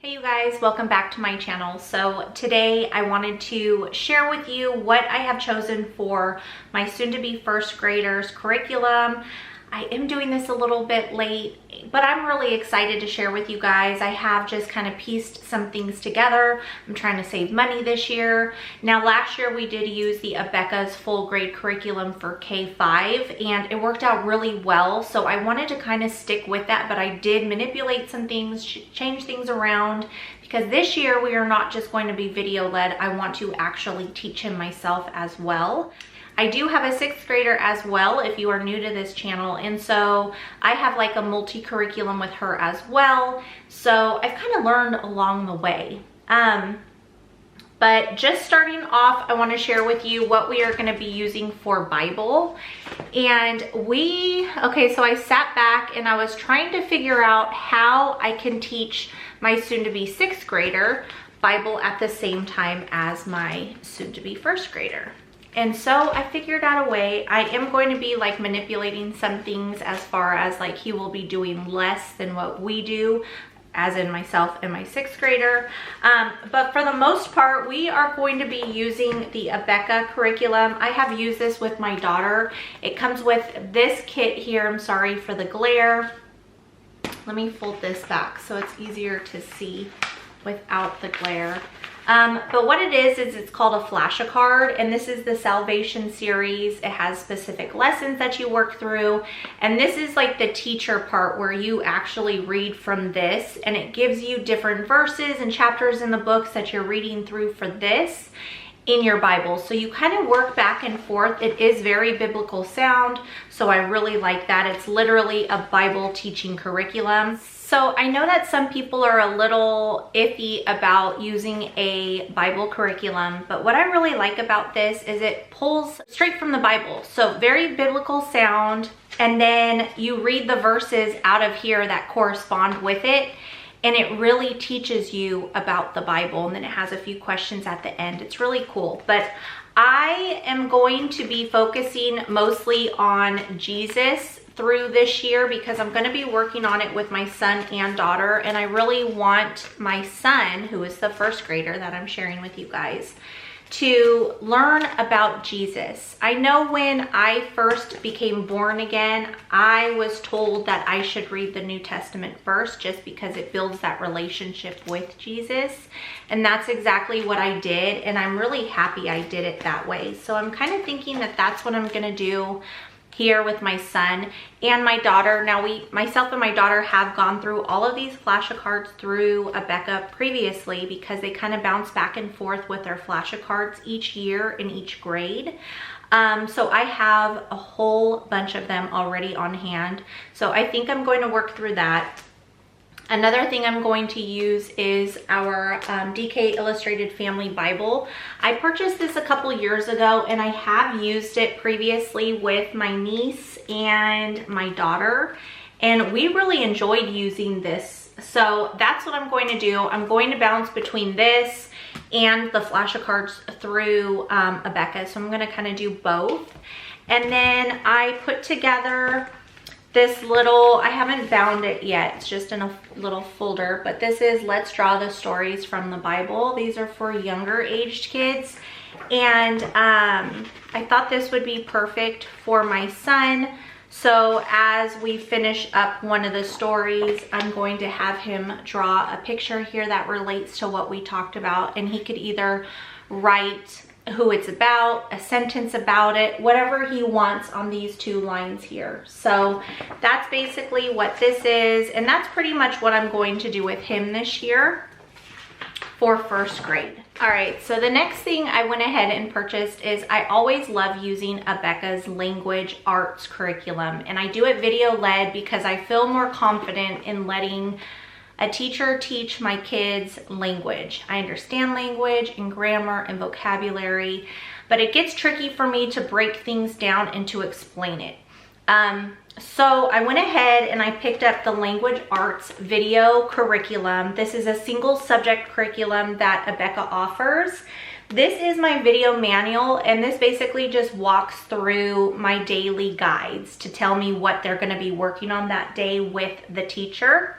Hey you guys, welcome back to my channel. So today I wanted to share with you what I have chosen for my soon-to-be first graders curriculum. I am doing this a little bit late, but I'm really excited to share with you guys. I have just kind of pieced some things together. I'm trying to save money this year. Now last year we did use the Abeka's full grade curriculum for K5 and it worked out really well. So I wanted to kind of stick with that, but I did manipulate some things, change things around, because this year we are not just going to be video led. I want to actually teach him myself as well. I do have a 6th grader as well if you are new to this channel, and so I have like a multi-curriculum with her as well. So I've kind of learned along the way. But just starting off, I want to share with you what we are going to be using for Bible. And so I sat back and I was trying to figure out how I can teach my soon-to-be 6th grader Bible at the same time as my soon-to-be 1st grader. And so I figured out a way. I am going to be like manipulating some things as far as like he will be doing less than what we do, as in myself and my 6th grader. But for the most part, we are going to be using the Abeka curriculum. I have used this with my daughter. It comes with this kit here. I'm sorry for the glare. Let me fold this back so it's easier to see without the glare. But what it is it's called a flashcard, and this is the Salvation series. It has specific lessons that you work through, and this is like the teacher part where you actually read from this, and it gives you different verses and chapters in the books that you're reading through for this in your Bible. So you kind of work back and forth. It is very biblical sound, so I really like that. It's literally a Bible teaching curriculum. So I know that some people are a little iffy about using a Bible curriculum, but what I really like about this is it pulls straight from the Bible. So very biblical sound, and then you read the verses out of here that correspond with it, and it really teaches you about the Bible, and then it has a few questions at the end. It's really cool. But I am going to be focusing mostly on Jesus through this year because I'm going to be working on it with my son and daughter, and I really want my son, who is the 1st grader that I'm sharing with you guys, to learn about Jesus. I know when I first became born again, I was told that I should read the New Testament first just because it builds that relationship with Jesus, and that's exactly what I did, and I'm really happy I did it that way. So I'm kind of thinking that that's what I'm going to do here with my son and my daughter. Now myself and my daughter have gone through all of these flashcards through Abeka previously because they kind of bounce back and forth with their flashcards each year in each grade. So I have a whole bunch of them already on hand. So I think I'm going to work through that. Another thing I'm going to use is our DK Illustrated Family Bible. I purchased this a couple years ago, and I have used it previously with my niece and my daughter, and we really enjoyed using this. So that's what I'm going to do. I'm going to bounce between this and the flashcards through Abeka. So I'm going to kind of do both. And then I put together this little, I haven't bound it yet, it's just in a little folder, but this is Let's Draw the Stories from the Bible. These are for younger aged kids, and I thought this would be perfect for my son. So as we finish up one of the stories, I'm going to have him draw a picture here that relates to what we talked about, and he could either write who it's about, a sentence about it, whatever he wants on these 2 lines here. So that's basically what this is, and that's pretty much what I'm going to do with him this year for 1st grade. All right, so the next thing I went ahead and purchased is I always love using Abeka's language arts curriculum, and I do it video led because I feel more confident in letting a teacher teach my kids language. I understand language and grammar and vocabulary, but it gets tricky for me to break things down and to explain it. So I went ahead and I picked up the language arts video curriculum. This is a single subject curriculum that Abeka offers. This is my video manual, and this basically just walks through my daily guides to tell me what they're going to be working on that day with the teacher.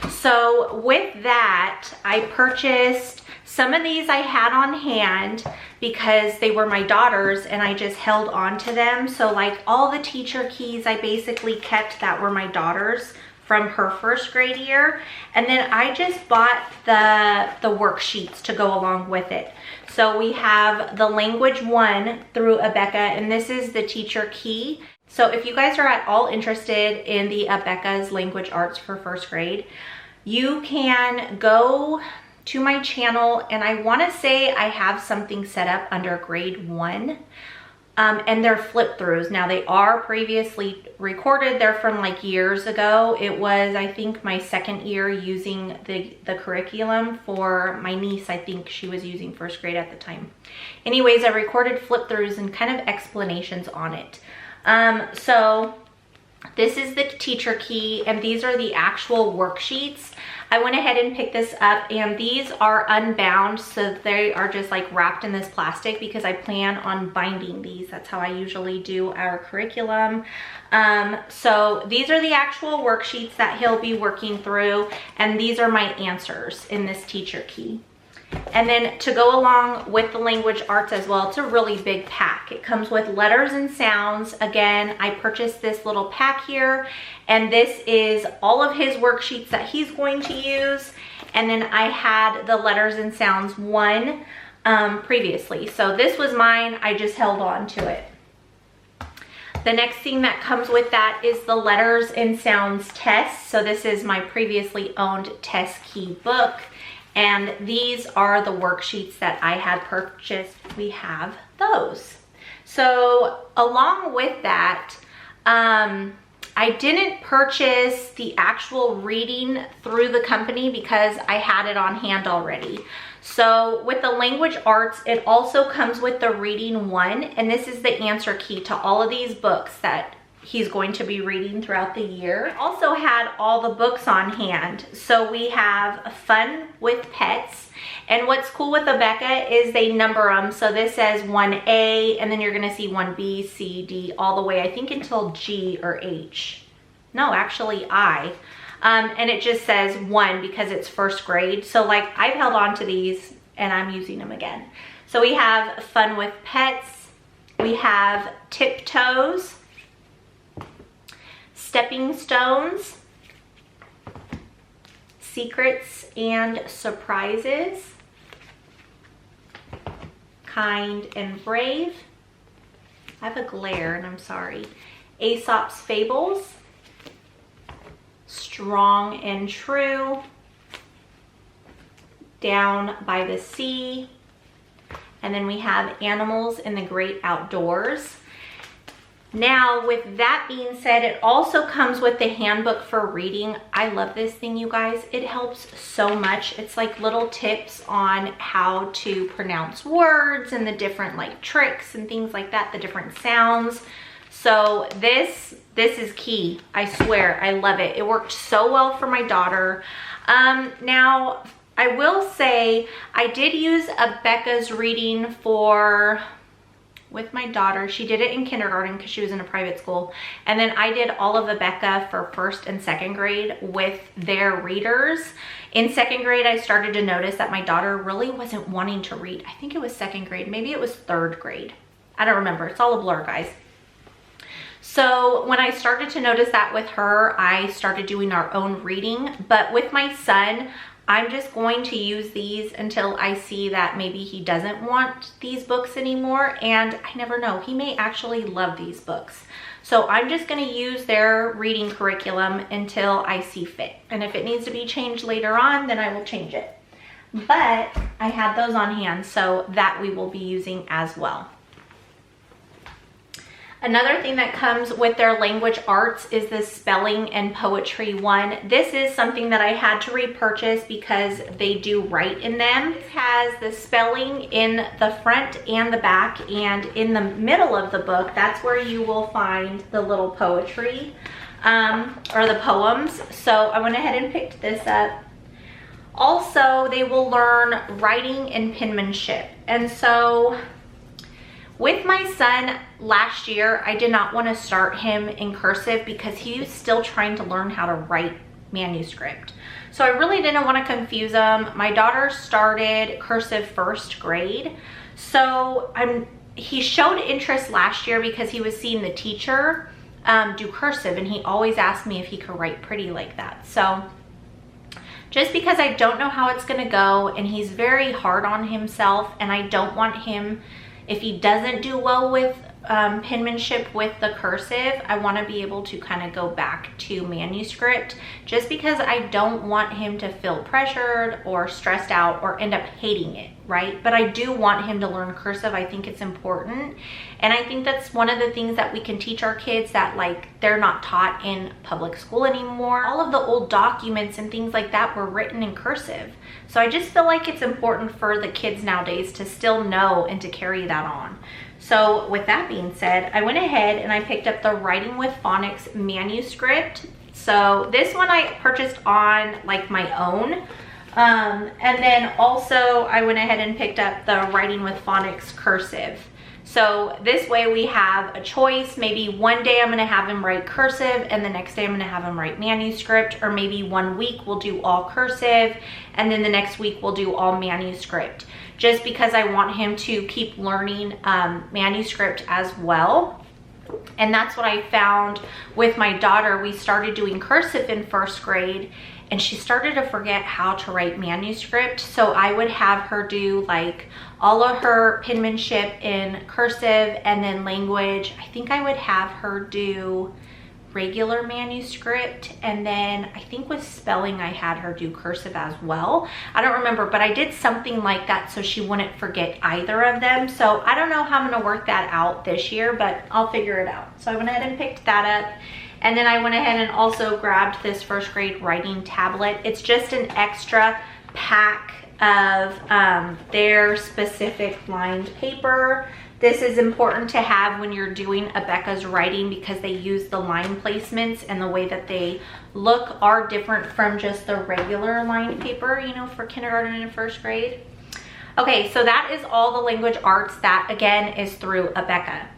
So with that, I purchased some of these. I had on hand because they were my daughter's and I just held on to them. So like all the teacher keys I basically kept that were my daughter's from her first grade year. And then I just bought the worksheets to go along with it. So we have the language 1 through Abeka, and this is the teacher key. So if you guys are at all interested in the Abeka's language arts for first grade, you can go to my channel, and I want to say I have something set up under grade 1. And they're flip throughs. Now they are previously recorded. They're from like years ago. It was, I think, my second year using the curriculum for my niece. I think she was using first grade at the time. Anyways, I recorded flip throughs and kind of explanations on it. So this is the teacher key, and these are the actual worksheets. I went ahead and picked this up, and these are unbound, so they are just like wrapped in this plastic because I plan on binding these. That's how I usually do our curriculum. So these are the actual worksheets that he'll be working through, and these are my answers in this teacher key. And then to go along with the language arts as well, it's a really big pack. It comes with letters and sounds. Again, I purchased this little pack here, and this is all of his worksheets that he's going to use. And then I had the letters and sounds 1 previously. So this was mine. I just held on to it. The next thing that comes with that is the letters and sounds test. So this is my previously owned test key book. And these are the worksheets that I had purchased. We have those. So along with that, I didn't purchase the actual reading through the company because I had it on hand already. So with the language arts, it also comes with the reading 1, and this is the answer key to all of these books that he's going to be reading throughout the year. I also had all the books on hand. So we have Fun with Pets. And what's cool with Abeka is they number them. So this says 1A, and then you're gonna see 1B, C, D, all the way, I think until G or H. No, actually I. And it just says 1 because it's first grade. So like I've held on to these and I'm using them again. So we have Fun with Pets. We have Tiptoes, Stepping Stones, Secrets and Surprises, Kind and Brave. I have a glare and I'm sorry. Aesop's Fables, Strong and True, Down by the Sea, and then we have Animals in the Great Outdoors. Now, with that being said, it also comes with the handbook for reading. I love this thing, you guys. It helps so much. It's like little tips on how to pronounce words and the different like tricks and things like that, the different sounds. So this is key. I swear, I love it. It worked so well for my daughter. Now, I will say I did use Abeka's reading with my daughter. She did it in kindergarten because she was in a private school. And then I did all of Abeka for first and second grade with their readers. In second grade, I started to notice that my daughter really wasn't wanting to read. I think it was second grade. Maybe it was third grade. I don't remember. It's all a blur, guys. So when I started to notice that with her, I started doing our own reading. But with my son, I'm just going to use these until I see that maybe he doesn't want these books anymore. And I never know, he may actually love these books. So I'm just gonna use their reading curriculum until I see fit. And if it needs to be changed later on, then I will change it. But I had those on hand, so that we will be using as well. Another thing that comes with their language arts is the spelling and poetry one. This is something that I had to repurchase because they do write in them. It has the spelling in the front and the back, and in the middle of the book, that's where you will find the little poetry or the poems. So I went ahead and picked this up. Also, they will learn writing and penmanship. And so with my son last year, I did not want to start him in cursive because he was still trying to learn how to write manuscript. So I really didn't want to confuse him. My daughter started cursive first grade. So he showed interest last year because he was seeing the teacher do cursive, and he always asked me if he could write pretty like that. So just because I don't know how it's going to go, and he's very hard on himself, and I don't want him, if he doesn't do well with penmanship with the cursive, I want to be able to kind of go back to manuscript, just because I don't want him to feel pressured or stressed out or end up hating it, right? But I do want him to learn cursive. I think it's important, and I think that's one of the things that we can teach our kids that, like, they're not taught in public school anymore. All of the old documents and things like that were written in cursive. So I just feel like it's important for the kids nowadays to still know and to carry that on. So with that being said, I went ahead and I picked up the Writing with Phonics manuscript. So this one I purchased on like my own. And then also I went ahead and picked up the Writing with Phonics cursive. So this way we have a choice. Maybe one day I'm going to have him write cursive, and the next day I'm going to have him write manuscript, or maybe 1 week we'll do all cursive and then the next week we'll do all manuscript, just because I want him to keep learning manuscript as well. And that's what I found with my daughter. We started doing cursive in first grade, and she started to forget how to write manuscript. So I would have her do like all of her penmanship in cursive, and then language, I think I would have her do regular manuscript, and then I think with spelling I had her do cursive as well. I don't remember, but I did something like that so she wouldn't forget either of them. So I don't know how I'm going to work that out this year, but I'll figure it out. So I went ahead and picked that up. And then I went ahead and also grabbed this first grade writing tablet. It's just an extra pack of their specific lined paper. This is important to have when you're doing Abeka's writing, because they use the line placements, and the way that they look are different from just the regular lined paper, you know, for kindergarten and first grade. Okay, so that is all the language arts. That again is through Abeka.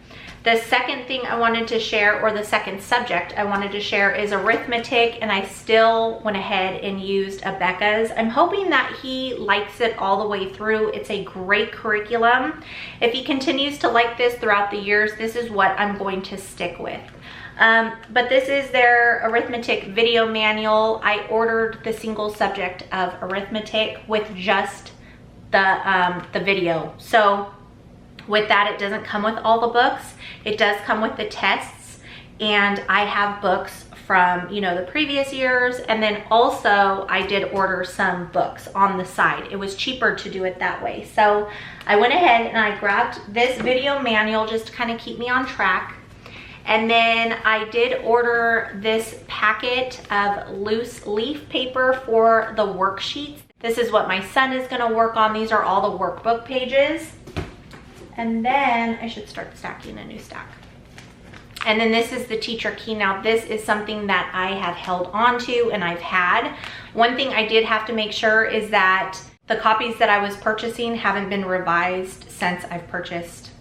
The second thing I wanted to share, or the second subject I wanted to share, is arithmetic, and I still went ahead and used Abeka's. I'm hoping that he likes it all the way through. It's a great curriculum. If he continues to like this throughout the years, this is what I'm going to stick with. But this is their arithmetic video manual. I ordered the single subject of arithmetic with just the video. So with that, it doesn't come with all the books. It does come with the tests, and I have books from, you know, the previous years, and then also I did order some books on the side. It was cheaper to do it that way. So I went ahead and I grabbed this video manual just to kind of keep me on track. And then I did order this packet of loose leaf paper for the worksheets. This is what my son is going to work on. These are all the workbook pages. And then I should start stacking a new stack. And then this is the teacher key. Now this is something that I have held on to and I've had. One thing I did have to make sure is that the copies that I was purchasing haven't been revised since I've purchased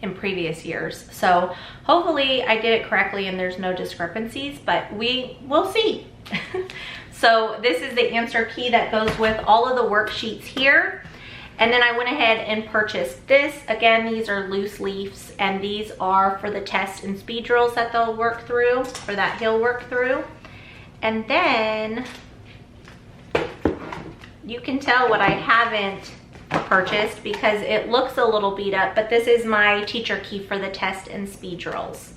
in previous years. So hopefully I did it correctly and there's no discrepancies, but we will see. So this is the answer key that goes with all of the worksheets here. And then I went ahead and purchased this. Again, these are loose leaves, and these are for the tests and speed drills that they'll work through, or that he'll work through. And then you can tell what I haven't purchased because it looks a little beat up, but this is my teacher key for the test and speed drills.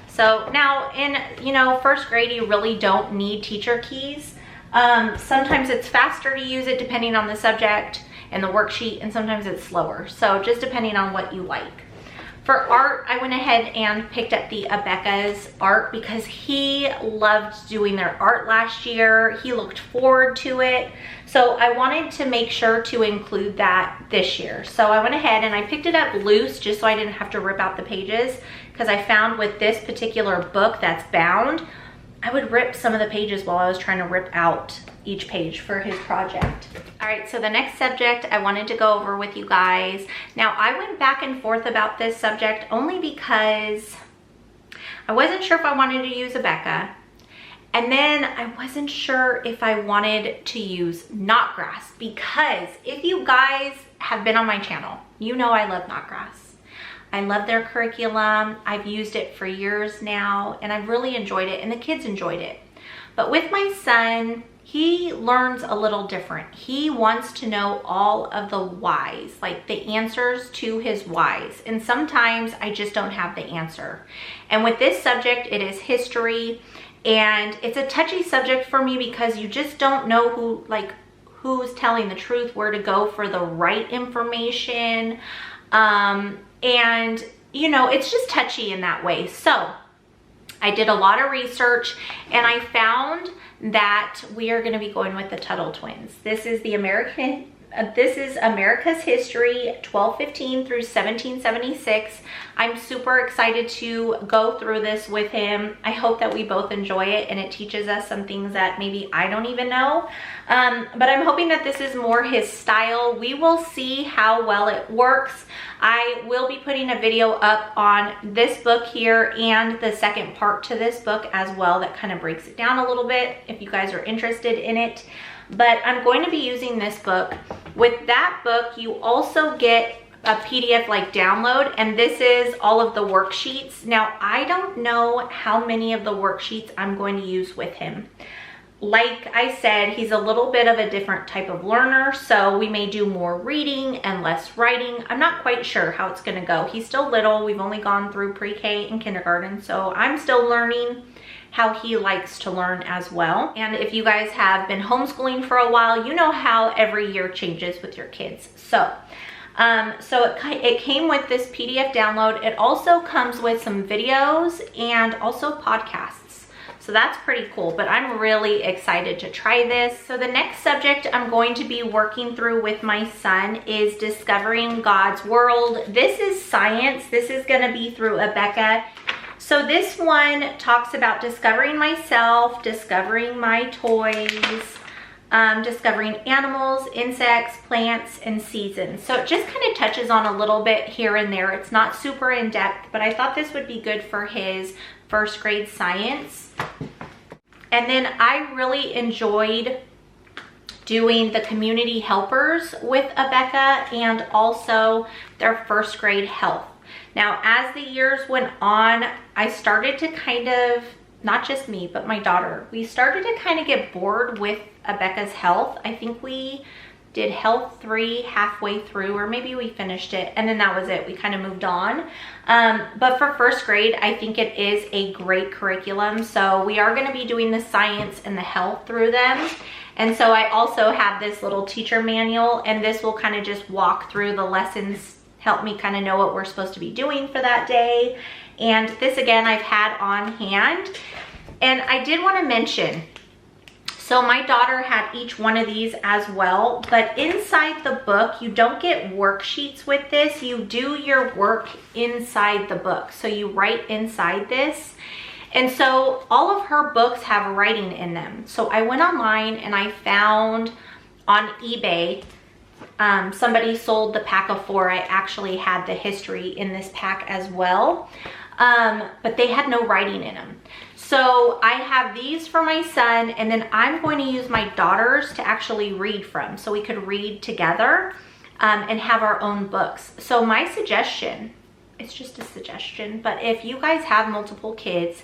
So now in, you know, first grade, you really don't need teacher keys. Sometimes it's faster to use it depending on the subject and the worksheet, and sometimes it's slower. So just depending on what you like. For art, I went ahead and picked up the Abeka's art because he loved doing their art last year. He looked forward to it. So I wanted to make sure to include that this year. So I went ahead and I picked it up loose just so I didn't have to rip out the pages, because I found with this particular book that's bound, I would rip some of the pages while I was trying to rip out each page for his project. All right, so the next subject I wanted to go over with you guys. Now, I went back and forth about this subject only because I wasn't sure if I wanted to use Abeka, And then I wasn't sure if I wanted to use NOTGRASS, because if you guys have been on my channel, you know I love NOTGRASS. I love their curriculum. I've used it for years now, and I've really enjoyed it, and the kids enjoyed it. But with my son, he learns a little different. He wants to know all of the whys, like the answers to his whys. And sometimes I just don't have the answer. And with this subject, it is history. And it's a touchy subject for me because you just don't know who's telling the truth, where to go for the right information. And you know, it's just touchy in that way. So I did a lot of research, and I found that we are going to be going with the Tuttle twins. This is America's History 1215 through 1776. I'm super excited to go through this with him. I hope that we both enjoy it and it teaches us some things that maybe I don't even know. But I'm hoping that this is more his style. We will see how well it works. I will be putting a video up on this book here and the second part to this book as well that kind of breaks it down a little bit if you guys are interested in it. But I'm going to be using this book. With that book, you also get a PDF like download, and this is all of the worksheets. Now, I don't know how many of the worksheets I'm going to use with him. Like I said, he's a little bit of a different type of learner, so we may do more reading and less writing. I'm not quite sure how it's going to go. He's still little. We've only gone through pre-K and kindergarten, so I'm still learning how he likes to learn as well. And if you guys have been homeschooling for a while, you know how every year changes with your kids. So it came with this PDF download. It also comes with some videos and also podcasts. So that's pretty cool, but I'm really excited to try this. So the next subject I'm going to be working through with my son is Discovering God's World. This is science. This is going to be through Abeka. So this one talks about discovering myself, discovering my toys, discovering animals, insects, plants, and seasons. So it just kind of touches on a little bit here and there. It's not super in depth, but I thought this would be good for his first grade science. And then I really enjoyed doing the community helpers with Abeka and also their first grade health. Now, as the years went on, I started to kind of, not just me, but my daughter, we started to kind of get bored with Abeka's health. I think we did health 3 halfway through, or maybe we finished it and then that was it. We kind of moved on. But for first grade, I think it is a great curriculum. So we are going to be doing the science and the health through them. And so I also have this little teacher manual, and this will kind of just walk through the lessons, help me kind of know what we're supposed to be doing for that day. And this again, I've had on hand. And I did want to mention, so my daughter had each one of these as well, but inside the book, you don't get worksheets with this. You do your work inside the book. So you write inside this. And so all of her books have writing in them. So I went online and I found on eBay, somebody sold the pack of 4. I actually had the history in this pack as well, but they had no writing in them. So I have these for my son, and then I'm going to use my daughters to actually read from, so we could read together and have our own books. So my suggestion, it's just a suggestion, but if you guys have multiple kids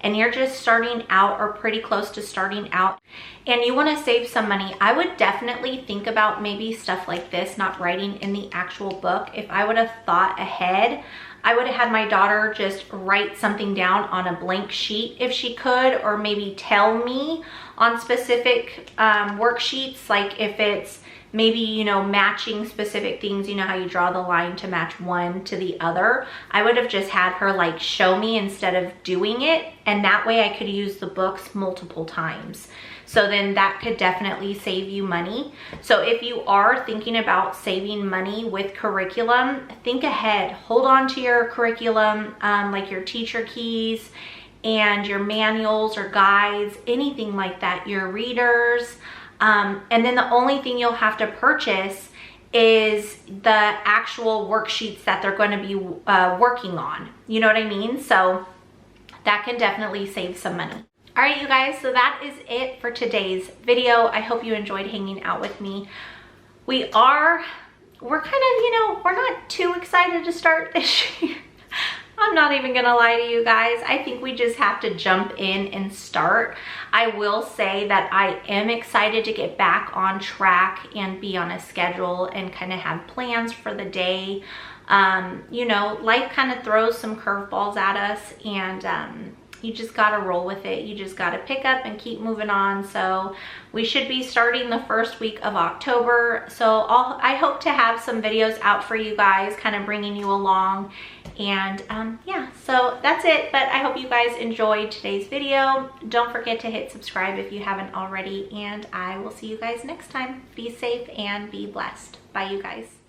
and you're just starting out or pretty close to starting out and you want to save some money, I would definitely think about maybe stuff like this, not writing in the actual book. If I would have thought ahead, I would have had my daughter just write something down on a blank sheet if she could, or maybe tell me on specific worksheets, like if it's maybe, you know, matching specific things, you know how you draw the line to match one to the other. I would have just had her like show me instead of doing it, and that way I could use the books multiple times. So then that could definitely save you money. So if you are thinking about saving money with curriculum, think ahead. Hold on to your curriculum, like your teacher keys and your manuals or guides, anything like that, your readers. And then the only thing you'll have to purchase is the actual worksheets that they're going to be working on. You know what I mean? So that can definitely save some money. All right, you guys, so that is it for today's video. I hope you enjoyed hanging out with me. We're kind of, we're not too excited to start this year. I'm not even gonna lie to you guys. I think we just have to jump in and start. I will say that I am excited to get back on track and be on a schedule and kind of have plans for the day. Life kind of throws some curveballs at us, and you just gotta roll with it. You just gotta pick up and keep moving on. So we should be starting the first week of October. So I hope to have some videos out for you guys, kind of bringing you along. And yeah, so that's it. But I hope you guys enjoyed today's video. Don't forget to hit subscribe if you haven't already. And I will see you guys next time. Be safe and be blessed. Bye, you guys.